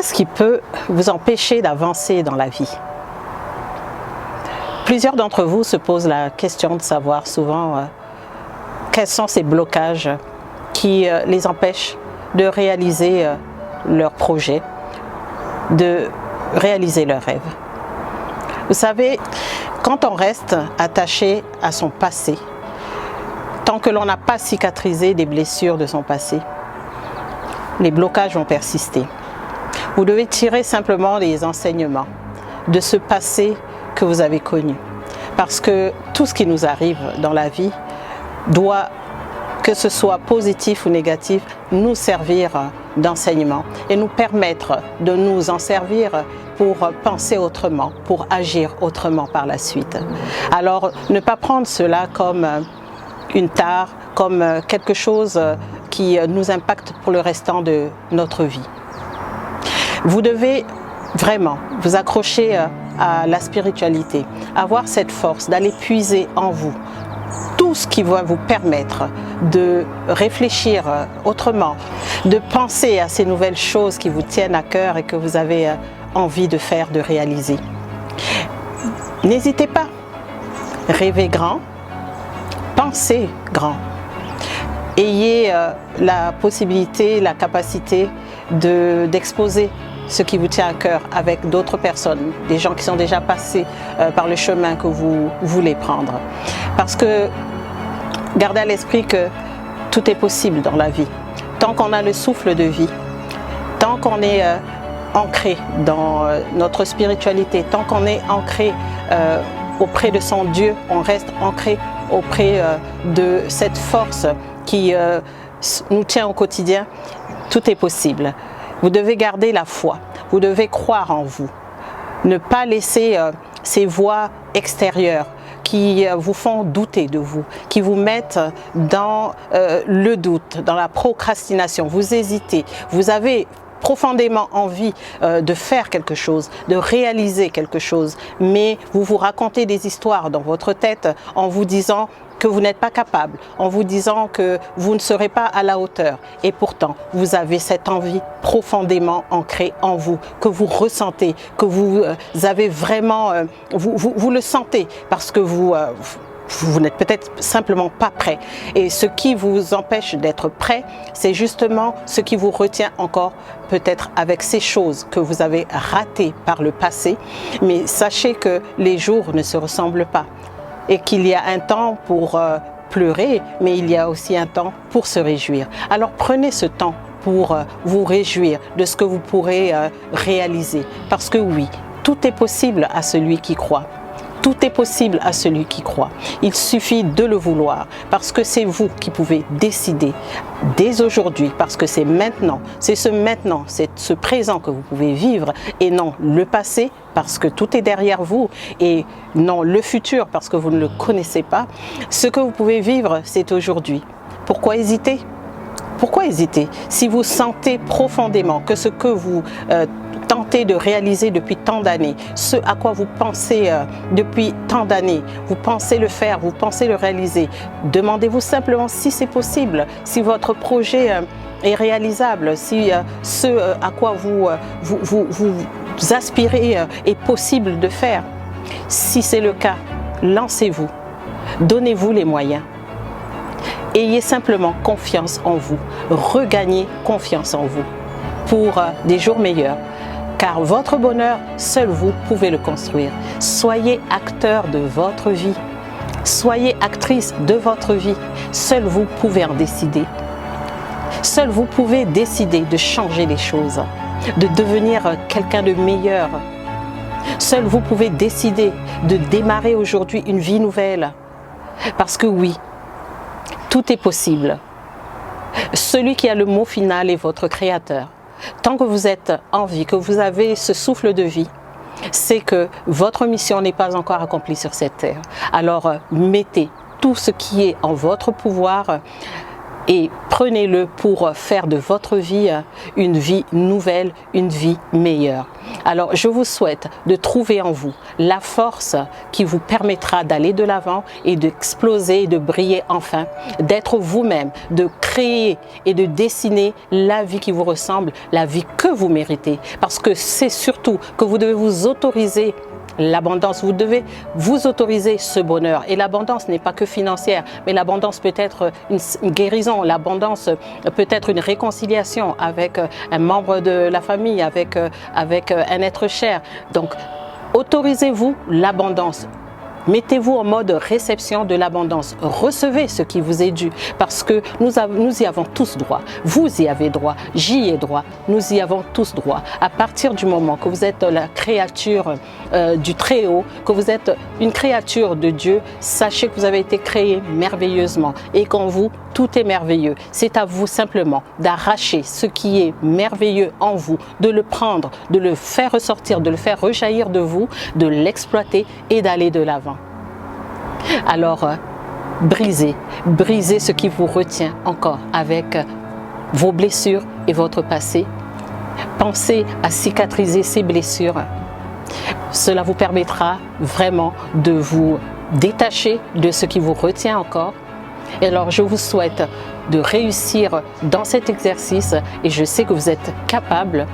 Qu'est-ce qui peut vous empêcher d'avancer dans la vie? Plusieurs d'entre vous se posent la question de savoir souvent quels sont ces blocages qui les empêchent de réaliser leurs projets, de réaliser leurs rêves. Vous savez, quand on reste attaché à son passé, tant que l'on n'a pas cicatrisé des blessures de son passé, les blocages vont persister. Vous devez tirer simplement les enseignements de ce passé que vous avez connu. Parce que tout ce qui nous arrive dans la vie doit, que ce soit positif ou négatif, nous servir d'enseignement et nous permettre de nous en servir pour penser autrement, pour agir autrement par la suite. Alors, ne pas prendre cela comme une tare, comme quelque chose qui nous impacte pour le restant de notre vie. Vous devez vraiment vous accrocher à la spiritualité, avoir cette force d'aller puiser en vous tout ce qui va vous permettre de réfléchir autrement, de penser à ces nouvelles choses qui vous tiennent à cœur et que vous avez envie de faire, de réaliser. N'hésitez pas, rêvez grand, pensez grand. Ayez la possibilité, la capacité d'exposer ce qui vous tient à cœur avec d'autres personnes, des gens qui sont déjà passés par le chemin que vous voulez prendre. Parce que gardez à l'esprit que tout est possible dans la vie. Tant qu'on a le souffle de vie, tant qu'on est ancré dans notre spiritualité, tant qu'on est ancré auprès de son Dieu, on reste ancré auprès de cette force qui nous tient au quotidien, tout est possible. Vous devez garder la foi, vous devez croire en vous, ne pas laisser ces voix extérieures qui vous font douter de vous, qui vous mettent dans le doute, dans la procrastination, vous hésitez, vous avez profondément envie de faire quelque chose, de réaliser quelque chose, mais vous vous racontez des histoires dans votre tête en vous disant que vous n'êtes pas capable, en vous disant que vous ne serez pas à la hauteur. Et pourtant, vous avez cette envie profondément ancrée en vous, que vous ressentez, que vous avez vraiment, vous le sentez, parce que vous n'êtes peut-être simplement pas prêt. Et ce qui vous empêche d'être prêt, c'est justement ce qui vous retient encore peut-être avec ces choses que vous avez ratées par le passé. Mais sachez que les jours ne se ressemblent pas et qu'il y a un temps pour pleurer, mais il y a aussi un temps pour se réjouir. Alors prenez ce temps pour vous réjouir de ce que vous pourrez réaliser. Parce que oui, tout est possible à celui qui croit. Tout est possible à celui qui croit. Il suffit de le vouloir parce que c'est vous qui pouvez décider dès aujourd'hui, parce que c'est maintenant, c'est ce présent que vous pouvez vivre et non le passé parce que tout est derrière vous et non le futur parce que vous ne le connaissez pas. Ce que vous pouvez vivre, c'est aujourd'hui. Pourquoi hésiter? Pourquoi hésiter? Si vous sentez profondément que ce que vous tentez de réaliser depuis tant d'années, ce à quoi vous pensez depuis tant d'années, vous pensez le faire, vous pensez le réaliser, demandez-vous simplement si c'est possible, si votre projet est réalisable, si ce à quoi vous aspirez est possible de faire. Si c'est le cas, lancez-vous, donnez-vous les moyens. Ayez simplement confiance en vous, regagnez confiance en vous pour des jours meilleurs. Car votre bonheur, seul vous pouvez le construire. Soyez acteur de votre vie. Soyez actrice de votre vie. Seul vous pouvez en décider. Seul vous pouvez décider de changer les choses, de devenir quelqu'un de meilleur. Seul vous pouvez décider de démarrer aujourd'hui une vie nouvelle. Parce que oui, tout est possible. Celui qui a le mot final est votre créateur. Tant que vous êtes en vie, que vous avez ce souffle de vie, c'est que votre mission n'est pas encore accomplie sur cette terre. Alors mettez tout ce qui est en votre pouvoir et prenez-le pour faire de votre vie une vie nouvelle, une vie meilleure. Alors, je vous souhaite de trouver en vous la force qui vous permettra d'aller de l'avant et d'exploser et de briller enfin, d'être vous-même, de créer et de dessiner la vie qui vous ressemble, la vie que vous méritez. Parce que c'est surtout que vous devez vous autoriser l'abondance, vous devez vous autoriser ce bonheur. Et l'abondance n'est pas que financière, mais l'abondance peut être une guérison, l'abondance peut être une réconciliation avec un membre de la famille, avec un être cher. Donc, autorisez-vous l'abondance. Mettez-vous en mode réception de l'abondance. Recevez ce qui vous est dû parce que nous y avons tous droit. Vous y avez droit, j'y ai droit, nous y avons tous droit. À partir du moment que vous êtes la créature du Très-Haut, que vous êtes une créature de Dieu, sachez que vous avez été créé merveilleusement et qu'en vous, tout est merveilleux. C'est à vous simplement d'arracher ce qui est merveilleux en vous, de le prendre, de le faire ressortir, de le faire rejaillir de vous, de l'exploiter et d'aller de l'avant. Alors, brisez ce qui vous retient encore avec vos blessures et votre passé. Pensez à cicatriser ces blessures. Cela vous permettra vraiment de vous détacher de ce qui vous retient encore. Et alors, je vous souhaite de réussir dans cet exercice et je sais que vous êtes capable,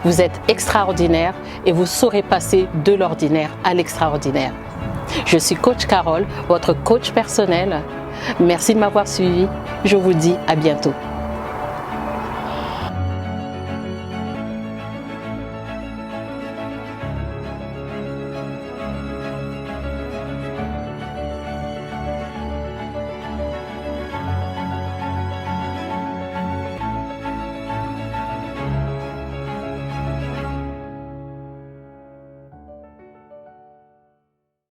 vous êtes extraordinaire et vous saurez passer de l'ordinaire à l'extraordinaire. Je suis Coach Carole, votre coach personnel. Merci de m'avoir suivi. Je vous dis à bientôt.